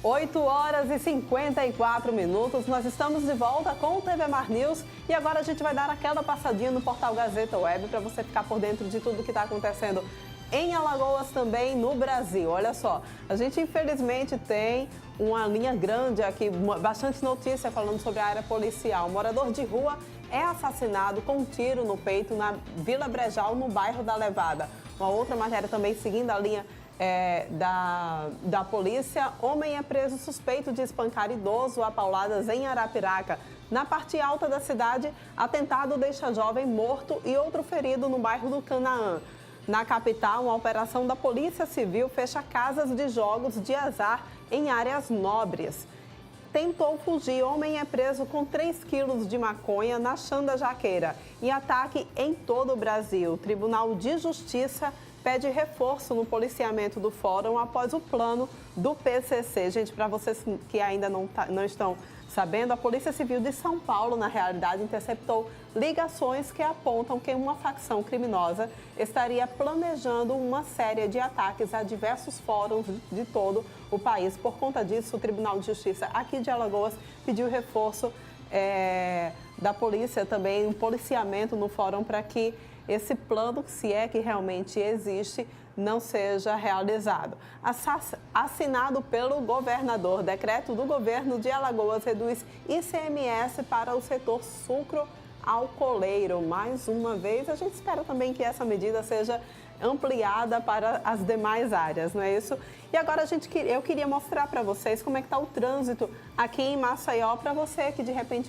8 horas e 54 minutos, nós estamos de volta com o TV Mar News e agora a gente vai dar aquela passadinha no portal Gazeta Web para você ficar por dentro de tudo que está acontecendo em Alagoas, também no Brasil. Olha só, a gente infelizmente tem uma linha grande aqui, bastante notícia falando sobre a área policial. Um morador de rua é assassinado com um tiro no peito na Vila Brejal, no bairro da Levada. Uma outra matéria também seguindo a linha da polícia. Homem é preso suspeito de espancar idoso a pauladas em Arapiraca. Na parte alta da cidade, atentado deixa jovem morto e outro ferido no bairro do Canaã. Na capital, uma operação da Polícia Civil fecha casas de jogos de azar em áreas nobres. Tentou fugir, homem é preso com 3 quilos de maconha na Xanda Jaqueira. E ataque em todo o Brasil. O Tribunal de Justiça pede reforço no policiamento do fórum após o plano do PCC. Gente, para vocês que ainda não estão sabendo, a Polícia Civil de São Paulo, na realidade, interceptou ligações que apontam que uma facção criminosa estaria planejando uma série de ataques a diversos fóruns de todo o país. Por conta disso, o Tribunal de Justiça aqui de Alagoas pediu reforço da polícia também, um policiamento no fórum para que esse plano, se é que realmente existe, não seja realizado. Assinado pelo governador, decreto do governo de Alagoas reduz ICMS para o setor sucro-alcooleiro. Mais uma vez, a gente espera também que essa medida seja ampliada para as demais áreas, não é isso? E agora eu queria mostrar para vocês como é que está o trânsito aqui em Maceió, para você que de repente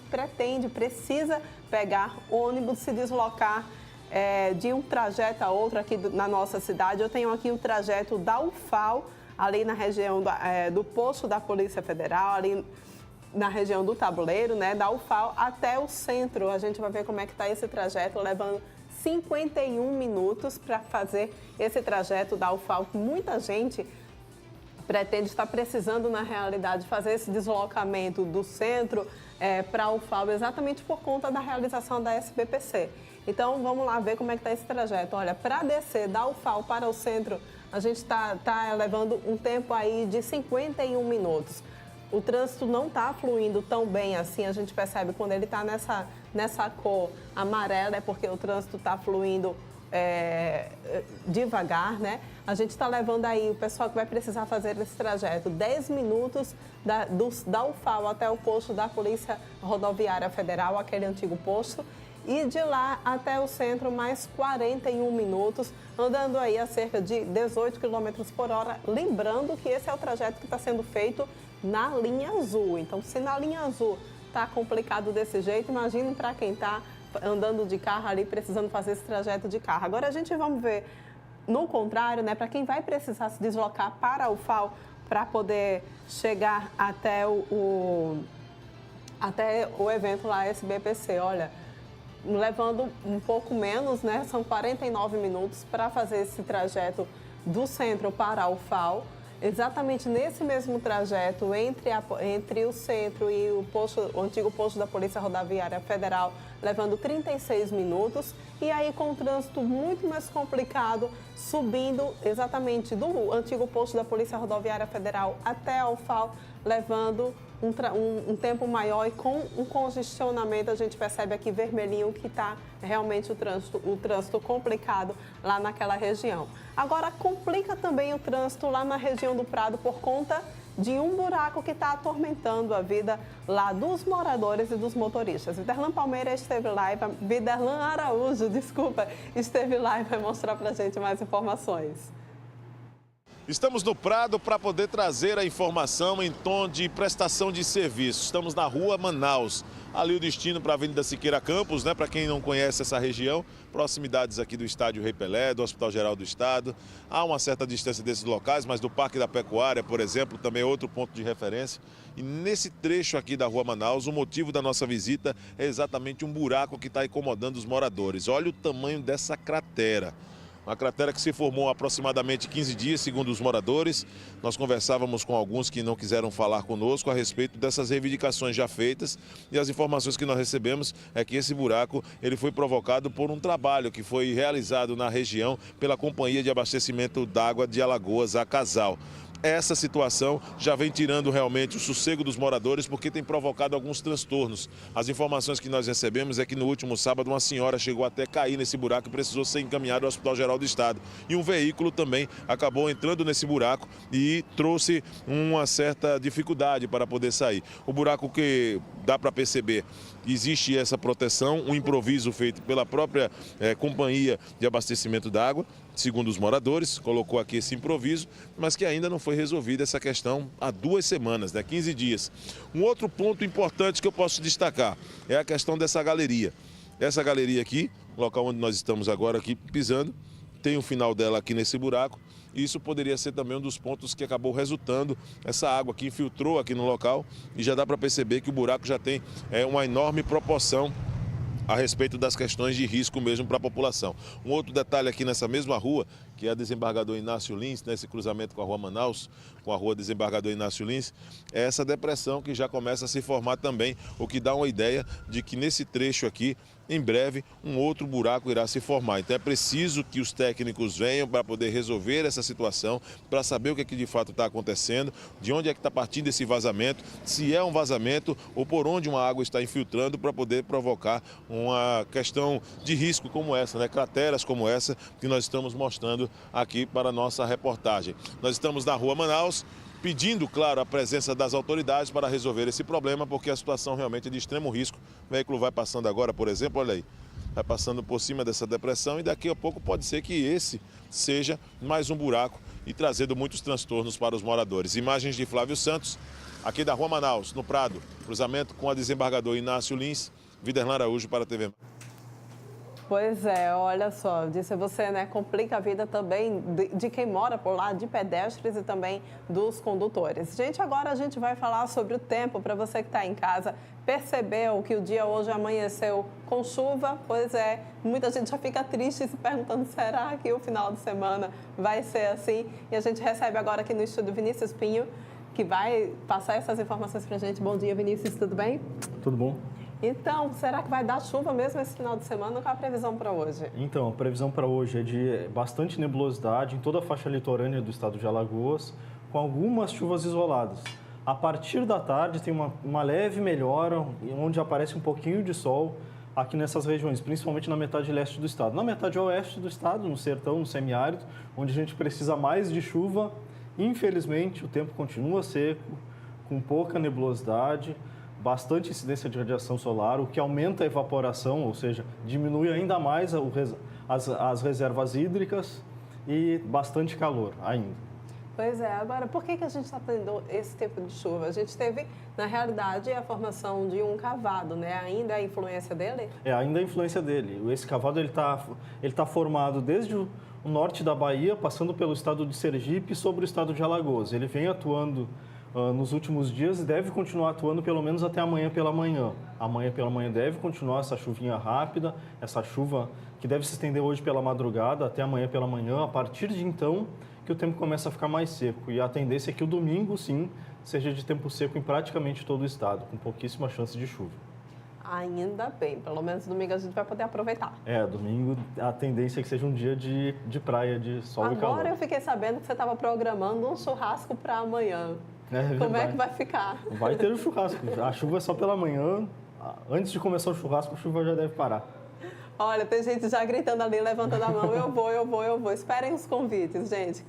precisa pegar ônibus, se deslocar de um trajeto a outro aqui na nossa cidade. Eu tenho aqui o trajeto da UFAL, ali na região do posto da Polícia Federal, ali na região do Tabuleiro, né, da UFAL até o centro. A gente vai ver como é que está esse trajeto, levando 51 minutos para fazer esse trajeto da UFAL. Muita gente pretende estar precisando, na realidade, fazer esse deslocamento do centro para a UFAL, exatamente por conta da realização da SBPC. Então, vamos lá ver como é que está esse trajeto. Olha, para descer da UFAL para o centro, a gente está levando um tempo aí de 51 minutos. O trânsito não está fluindo tão bem assim, a gente percebe quando ele está nessa cor amarela, é porque o trânsito está fluindo devagar, né? A gente está levando aí o pessoal que vai precisar fazer esse trajeto 10 minutos da UFAL até o posto da Polícia Rodoviária Federal, aquele antigo posto, e de lá até o centro mais 41 minutos, andando aí a cerca de 18 km por hora. Lembrando que esse é o trajeto que está sendo feito na linha azul. Então, se na linha azul está complicado desse jeito, imagine para quem está andando de carro ali, precisando fazer esse trajeto de carro. Agora, a gente vamos ver no contrário, né, para quem vai precisar se deslocar para a UFAL para poder chegar até o evento lá, SBPC. Olha, levando um pouco menos, né? São 49 minutos para fazer esse trajeto do centro para a UFAL. Exatamente nesse mesmo trajeto, entre o centro e o antigo posto da Polícia Rodoviária Federal, levando 36 minutos. E aí, com o trânsito muito mais complicado, subindo exatamente do antigo posto da Polícia Rodoviária Federal até a UFAL, levando um tempo maior e com um congestionamento. A gente percebe aqui vermelhinho que está realmente o trânsito complicado lá naquela região. Agora, complica também o trânsito lá na região do Prado por conta de um buraco que está atormentando a vida lá dos moradores e dos motoristas. Viderlan Araújo, esteve lá e vai mostrar para a gente mais informações. Estamos no Prado para poder trazer a informação em tom de prestação de serviço. Estamos na Rua Manaus, ali o destino para a Avenida Siqueira Campos, né? Para quem não conhece essa região, proximidades aqui do Estádio Rei Pelé, do Hospital Geral do Estado. Há uma certa distância desses locais, mas do Parque da Pecuária, por exemplo, também é outro ponto de referência. E nesse trecho aqui da Rua Manaus, o motivo da nossa visita é exatamente um buraco que está incomodando os moradores. Olha o tamanho dessa cratera. Uma cratera que se formou há aproximadamente 15 dias, segundo os moradores. Nós conversávamos com alguns que não quiseram falar conosco a respeito dessas reivindicações já feitas. E as informações que nós recebemos é que esse buraco ele foi provocado por um trabalho que foi realizado na região pela Companhia de Abastecimento d'Água de Alagoas, a Casal. essa situação já vem tirando realmente o sossego dos moradores, porque tem provocado alguns transtornos. As informações que nós recebemos é que no último sábado uma senhora chegou até cair nesse buraco e precisou ser encaminhada ao Hospital Geral do Estado. E um veículo também acabou entrando nesse buraco e trouxe uma certa dificuldade para poder sair. O buraco, que dá para perceber, existe essa proteção, um improviso feito pela própria companhia de abastecimento da água, segundo os moradores, colocou aqui esse improviso, mas que ainda não foi resolvida essa questão há 2 semanas, 15 dias. Um outro ponto importante que eu posso destacar é a questão dessa galeria. Essa galeria aqui, local onde nós estamos agora aqui pisando, tem o final dela aqui nesse buraco, e isso poderia ser também um dos pontos que acabou resultando essa água que infiltrou aqui no local, e já dá para perceber que o buraco já tem uma enorme proporção a respeito das questões de risco mesmo para a população. Um outro detalhe aqui nessa mesma rua, que é a Desembargador Inácio Lins, nesse cruzamento com a Rua Manaus, com a Rua Desembargador Inácio Lins, é essa depressão que já começa a se formar também, o que dá uma ideia de que nesse trecho aqui, em breve, um outro buraco irá se formar. Então é preciso que os técnicos venham para poder resolver essa situação, para saber o que é que de fato está acontecendo, de onde é que está partindo esse vazamento, se é um vazamento ou por onde uma água está infiltrando para poder provocar uma questão de risco como essa, crateras como essa que nós estamos mostrando aqui para a nossa reportagem. Nós estamos na Rua Manaus, pedindo, claro, a presença das autoridades para resolver esse problema, porque a situação realmente é de extremo risco. O veículo vai passando agora, por exemplo, olha aí, vai passando por cima dessa depressão e daqui a pouco pode ser que esse seja mais um buraco e trazendo muitos transtornos para os moradores. Imagens de Flávio Santos, aqui da Rua Manaus, no Prado, cruzamento com a Desembargador Inácio Lins, Viderlan Araújo para a TV. Pois é, olha só, disse você, complica a vida também de quem mora por lá, de pedestres e também dos condutores. Gente, agora a gente vai falar sobre o tempo para você que está em casa. Percebeu que o dia hoje amanheceu com chuva? Pois é, muita gente já fica triste se perguntando, será que o final de semana vai ser assim? E a gente recebe agora aqui no estúdio Vinícius Pinho, que vai passar essas informações para a gente. Bom dia, Vinícius, tudo bem? Tudo bom. Então, será que vai dar chuva mesmo esse final de semana? Qual a previsão para hoje? Então, a previsão para hoje é de bastante nebulosidade em toda a faixa litorânea do estado de Alagoas, com algumas chuvas isoladas. A partir da tarde tem uma leve melhora, onde aparece um pouquinho de sol aqui nessas regiões, principalmente na metade leste do estado. Na metade oeste do estado, no sertão, no semiárido, onde a gente precisa mais de chuva, infelizmente o tempo continua seco, com pouca nebulosidade, bastante incidência de radiação solar, o que aumenta a evaporação, ou seja, diminui ainda mais as reservas hídricas e bastante calor ainda. Pois é, agora, por que a gente está tendo esse tempo de chuva? A gente teve, na realidade, a formação de um cavado, Ainda a influência dele? Ainda a influência dele. Esse cavado ele tá formado desde o norte da Bahia, passando pelo estado de Sergipe e sobre o estado de Alagoas. Ele vem atuando nos últimos dias e deve continuar atuando pelo menos até amanhã pela manhã. Amanhã pela manhã deve continuar essa chuvinha rápida, essa chuva que deve se estender hoje pela madrugada até amanhã pela manhã. A partir de então que o tempo começa a ficar mais seco. E a tendência é que o domingo, sim, seja de tempo seco em praticamente todo o estado, com pouquíssima chance de chuva. Ainda bem, pelo menos domingo a gente vai poder aproveitar. Domingo a tendência é que seja um dia de praia, de sol e calor. Agora eu fiquei sabendo que você estava programando um churrasco para amanhã. Como é que vai ficar? Vai ter o churrasco. A chuva é só pela manhã. Antes de começar o churrasco, a chuva já deve parar. Olha, tem gente já gritando ali, levantando a mão, eu vou. Esperem os convites, gente.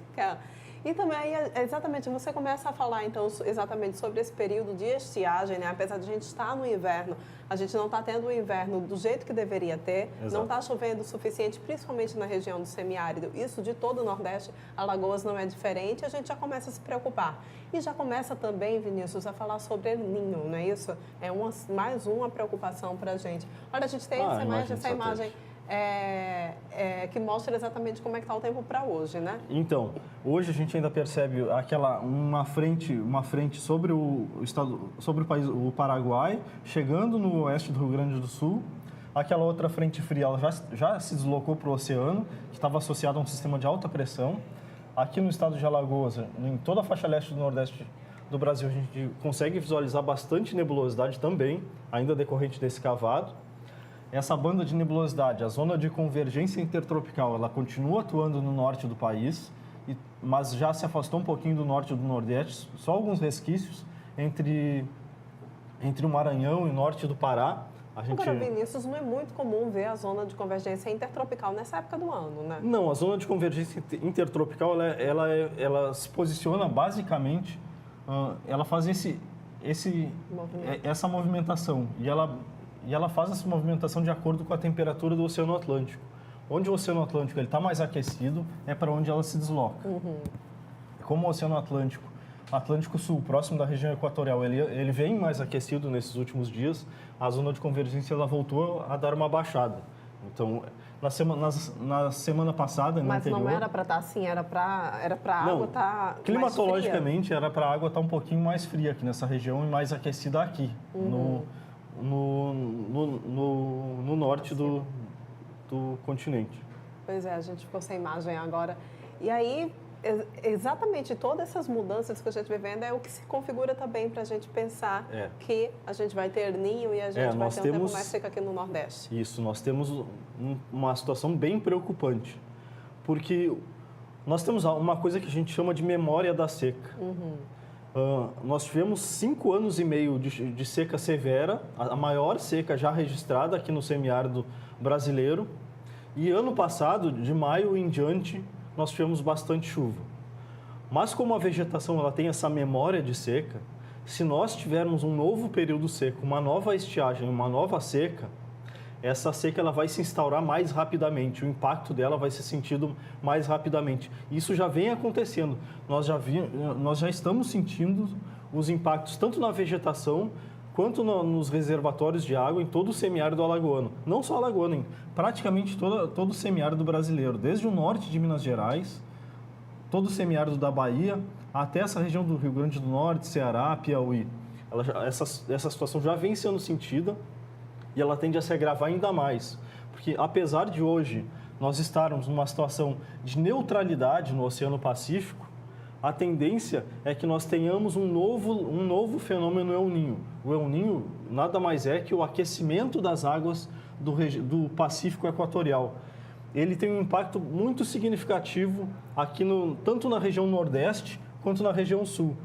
E também, exatamente, você começa a falar, então, exatamente sobre esse período de estiagem, Apesar de a gente estar no inverno, a gente não está tendo o inverno do jeito que deveria ter, Exato. Não está chovendo o suficiente, principalmente na região do semiárido. Isso de todo o Nordeste, Alagoas não é diferente, a gente já começa a se preocupar. E já começa também, Vinícius, a falar sobre El Niño, não é isso? É mais uma preocupação para a gente. Olha, a gente tem essa imagem que mostra exatamente como é que está o tempo para hoje, Então, hoje a gente ainda percebe uma frente sobre o Paraguai, chegando no oeste do Rio Grande do Sul. Aquela outra frente fria ela já se deslocou para o oceano, que estava associada a um sistema de alta pressão. Aqui no estado de Alagoas, em toda a faixa leste do nordeste do Brasil, a gente consegue visualizar bastante nebulosidade também, ainda decorrente desse cavado. Essa banda de nebulosidade, a zona de convergência intertropical, ela continua atuando no norte do país, mas já se afastou um pouquinho do norte e do nordeste, só alguns resquícios entre o Maranhão e o norte do Pará. Agora, Vinícius, não é muito comum ver a zona de convergência intertropical nessa época do ano, né? Não, a zona de convergência intertropical, ela se posiciona basicamente, ela faz essa movimentação e ela faz essa movimentação de acordo com a temperatura do Oceano Atlântico. Onde o Oceano Atlântico está mais aquecido, é para onde ela se desloca. Como o Oceano Atlântico Sul, próximo da região equatorial, ele vem mais aquecido nesses últimos dias, a zona de convergência ela voltou a dar uma baixada. Então, na semana passada, mas anterior... não era para estar assim, era para a água estar mais climatologicamente, era para a água estar um pouquinho mais fria aqui nessa região e mais aquecida aqui, no norte do continente. Pois é, a gente ficou sem imagem agora. E aí, exatamente todas essas mudanças que a gente vivendo é o que se configura também para a gente pensar que a gente vai ter ninho e a gente vai ter um tempo mais seco aqui no Nordeste. Isso, nós temos uma situação bem preocupante, porque nós temos uma coisa que a gente chama de memória da seca. Nós tivemos 5 anos e meio de seca severa, a maior seca já registrada aqui no semiárido brasileiro, e ano passado, de maio em diante, nós tivemos bastante chuva. Mas como a vegetação ela tem essa memória de seca, se nós tivermos um novo período seco, uma nova estiagem, uma nova seca, essa seca ela vai se instaurar mais rapidamente, o impacto dela vai ser sentido mais rapidamente. Isso já vem acontecendo, nós já estamos sentindo os impactos tanto na vegetação quanto nos reservatórios de água em todo o semiárido alagoano. Não só alagoano, em praticamente todo o semiárido brasileiro, desde o norte de Minas Gerais, todo o semiárido da Bahia, até essa região do Rio Grande do Norte, Ceará, Piauí. Essa situação já vem sendo sentida e ela tende a se agravar ainda mais. Porque apesar de hoje nós estarmos numa situação de neutralidade no Oceano Pacífico, a tendência é que nós tenhamos um novo fenômeno El Niño. O El Niño nada mais é que o aquecimento das águas do Pacífico Equatorial. Ele tem um impacto muito significativo aqui tanto na região Nordeste quanto na região Sul.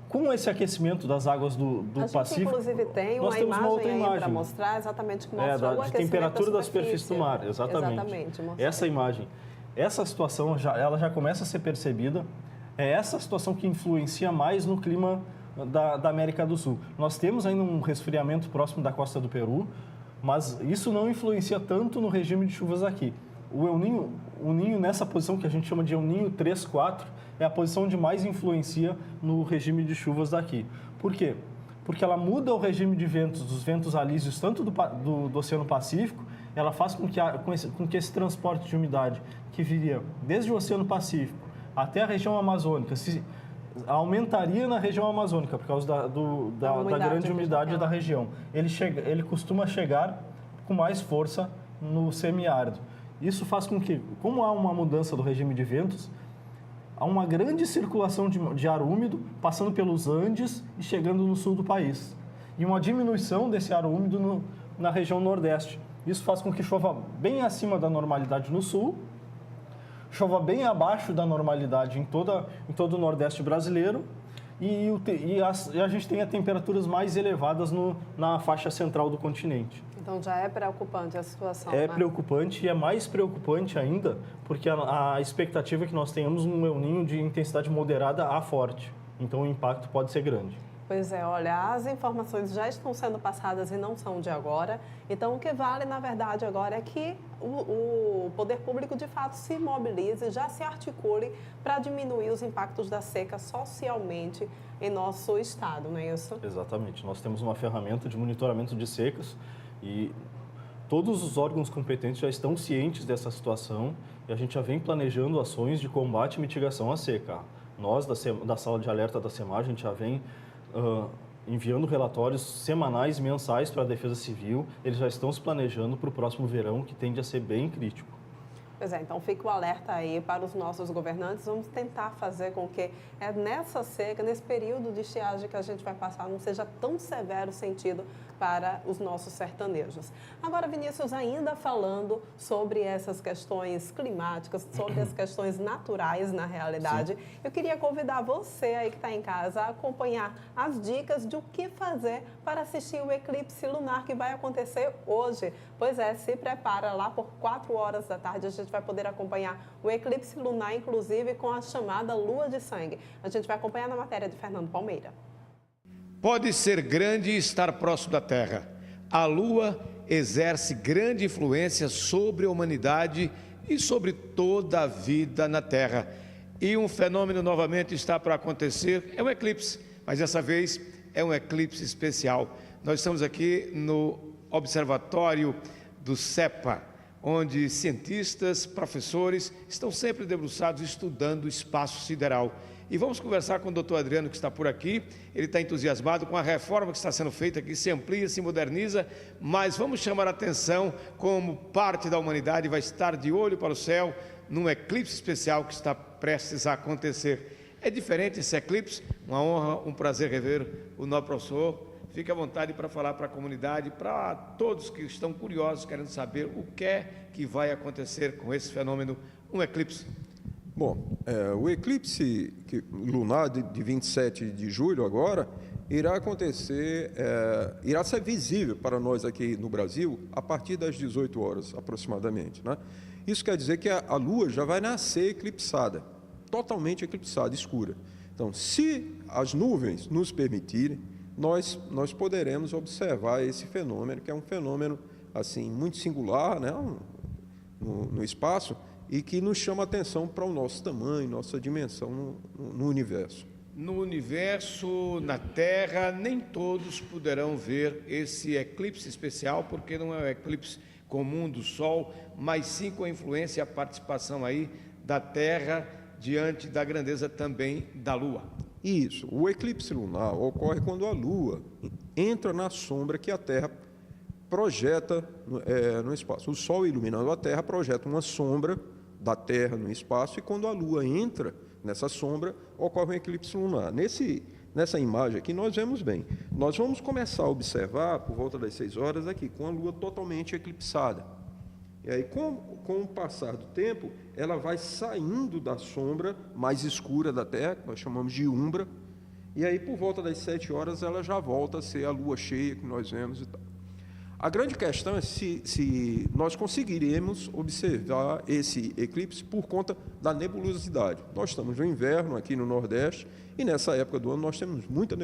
Com esse aquecimento das águas do Pacífico, a gente, inclusive, tem uma imagem aí para mostrar exatamente como mostra o aquecimento temperatura da superfície do mar. Exatamente. Essa imagem. Essa situação ela já começa a ser percebida. É essa situação que influencia mais no clima da América do Sul. Nós temos ainda um resfriamento próximo da costa do Peru, mas isso não influencia tanto no regime de chuvas aqui. O Ninho nessa posição que a gente chama de El Niño 3, 4, é a posição onde mais influencia no regime de chuvas daqui. Por quê? Porque ela muda o regime de ventos, dos ventos alísios, tanto do Oceano Pacífico, ela faz com que esse transporte de umidade que viria desde o Oceano Pacífico até a região amazônica, aumentaria na região amazônica por causa da grande umidade da região. Ele costuma chegar com mais força no semiárido. Isso faz com que, como há uma mudança do regime de ventos, há uma grande circulação de ar úmido passando pelos Andes e chegando no sul do país. E uma diminuição desse ar úmido na região Nordeste. Isso faz com que chova bem acima da normalidade no sul, chova bem abaixo da normalidade em todo o Nordeste brasileiro e a gente tem temperaturas mais elevadas na faixa central do continente. Então já é preocupante a situação, né? Preocupante e é mais preocupante ainda porque a expectativa é que nós tenhamos um El Niño de intensidade moderada a forte. Então o impacto pode ser grande. Pois é, olha, as informações já estão sendo passadas e não são de agora. Então, o que vale, na verdade, agora é que o poder público, de fato, se mobilize, já se articule para diminuir os impactos da seca socialmente em nosso estado, não é isso? Exatamente. Nós temos uma ferramenta de monitoramento de secas e todos os órgãos competentes já estão cientes dessa situação e a gente já vem planejando ações de combate e mitigação à seca. Nós, da Sala de Alerta da SEMAR, a gente já vem enviando relatórios semanais e mensais para a Defesa Civil. Eles já estão se planejando para o próximo verão, que tende a ser bem crítico. Pois é, então fica o alerta aí para os nossos governantes. Vamos tentar fazer com que nessa seca, nesse período de estiagem que a gente vai passar, não seja tão severo o sentido para os nossos sertanejos. Agora, Vinícius, ainda falando sobre essas questões climáticas, sobre as questões naturais na realidade, sim, eu queria convidar você aí que está em casa a acompanhar as dicas de o que fazer para assistir o eclipse lunar que vai acontecer hoje. Pois é, se prepara lá por 4 horas da tarde, a gente vai poder acompanhar o eclipse lunar, inclusive com a chamada lua de sangue. A gente vai acompanhar na matéria de Fernando Palmeira. Pode ser grande e estar próximo da Terra. A Lua exerce grande influência sobre a humanidade e sobre toda a vida na Terra. E um fenômeno novamente está para acontecer, é um eclipse, mas dessa vez é um eclipse especial. Nós estamos aqui no observatório do CEPA, onde cientistas, professores estão sempre debruçados estudando o espaço sideral. E vamos conversar com o doutor Adriano, que está por aqui. Ele está entusiasmado com a reforma que está sendo feita aqui, se amplia, se moderniza, mas vamos chamar a atenção como parte da humanidade vai estar de olho para o céu num eclipse especial que está prestes a acontecer. É diferente esse eclipse, uma honra, um prazer rever o nosso professor. Fique à vontade para falar para a comunidade, para todos que estão curiosos, querendo saber o que é que vai acontecer com esse fenômeno, um eclipse. Bom, o eclipse lunar de 27 de julho agora irá acontecer, irá ser visível para nós aqui no Brasil a partir das 18 horas aproximadamente, né? Isso quer dizer que a Lua já vai nascer eclipsada, totalmente eclipsada, escura. Então, se as nuvens nos permitirem, nós poderemos observar esse fenômeno, que é um fenômeno assim muito singular, né, no espaço, e que nos chama a atenção para o nosso tamanho, nossa dimensão no universo. No universo, na Terra, nem todos poderão ver esse eclipse especial, porque não é um eclipse comum do Sol, mas sim com a influência e a participação aí da Terra diante da grandeza também da Lua. Isso, o eclipse lunar ocorre quando a Lua entra na sombra que a Terra projeta no espaço. O Sol iluminando a Terra projeta uma sombra da Terra no espaço, e quando a Lua entra nessa sombra, ocorre um eclipse lunar. Nessa imagem aqui nós vemos bem. Nós vamos começar a observar, por volta das 6 horas aqui, com a Lua totalmente eclipsada. E aí, com o passar do tempo, ela vai saindo da sombra mais escura da Terra, que nós chamamos de umbra, e aí, por volta das 7 horas, ela já volta a ser a Lua cheia que nós vemos e tal. A grande questão é se nós conseguiremos observar esse eclipse por conta da nebulosidade. Nós estamos no inverno aqui no Nordeste e nessa época do ano nós temos muita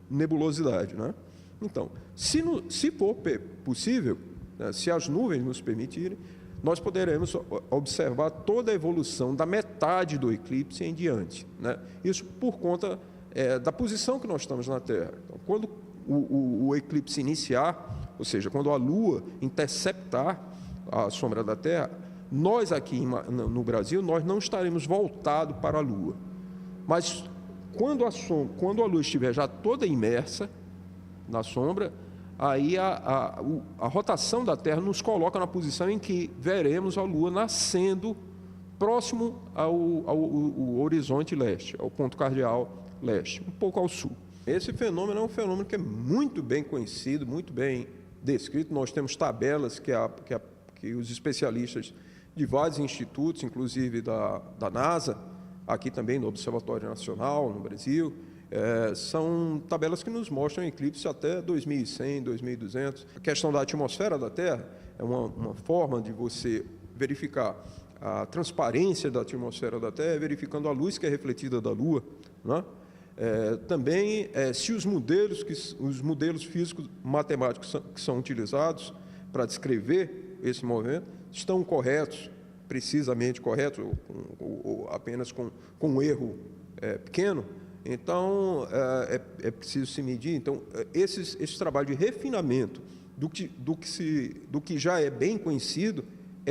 nebulosidade, né? Então, se for possível, né, se as nuvens nos permitirem, nós poderemos observar toda a evolução da metade do eclipse em diante, né? Isso por conta da posição que nós estamos na Terra. Então, quando o eclipse iniciar, ou seja, quando a Lua interceptar a sombra da Terra, nós aqui no Brasil, nós não estaremos voltados para a Lua. Mas quando a Lua estiver já toda imersa na sombra, aí a rotação da Terra nos coloca na posição em que veremos a Lua nascendo próximo ao horizonte leste, ao ponto cardeal leste, um pouco ao sul. Esse fenômeno é um fenômeno que é muito bem conhecido, muito bem descrito. Nós temos tabelas que os especialistas de vários institutos, inclusive da NASA, aqui também no Observatório Nacional, no Brasil, são tabelas que nos mostram eclipse até 2100, 2200. A questão da atmosfera da Terra é uma forma de você verificar a transparência da atmosfera da Terra, verificando a luz que é refletida da Lua, né? Também, se os modelos físicos matemáticos que são utilizados para descrever esse movimento estão corretos, precisamente corretos, ou apenas com um erro pequeno, então é preciso se medir. Então, esse trabalho de refinamento do que já é bem conhecido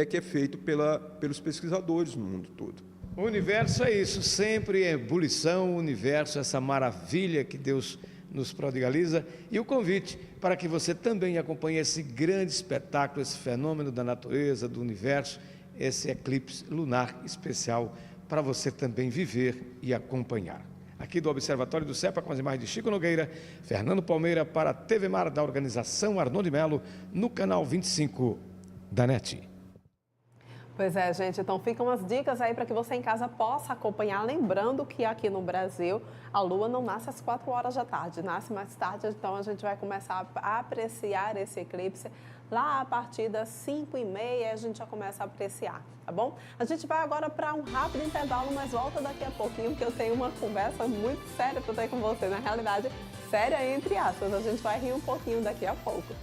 que é feito pelos pesquisadores no mundo todo. O universo é isso, sempre em ebulição, o universo, essa maravilha que Deus nos prodigaliza, e o convite para que você também acompanhe esse grande espetáculo, esse fenômeno da natureza, do universo, esse eclipse lunar especial, para você também viver e acompanhar. aqui do Observatório do CEPA, com as imagens de Chico Nogueira, Fernando Palmeira, para a TV Mar da organização Arnon de Melo, no canal 25 da NET. Pois é, gente, então ficam as dicas aí para que você em casa possa acompanhar. Lembrando que aqui no Brasil a lua não nasce às 4 horas da tarde, nasce mais tarde, então a gente vai começar a apreciar esse eclipse lá a partir das 5h30, a gente já começa a apreciar, tá bom? A gente vai agora para um rápido intervalo, mas volta daqui a pouquinho, porque eu tenho uma conversa muito séria para ter com você, na realidade, séria entre aspas, a gente vai rir um pouquinho daqui a pouco.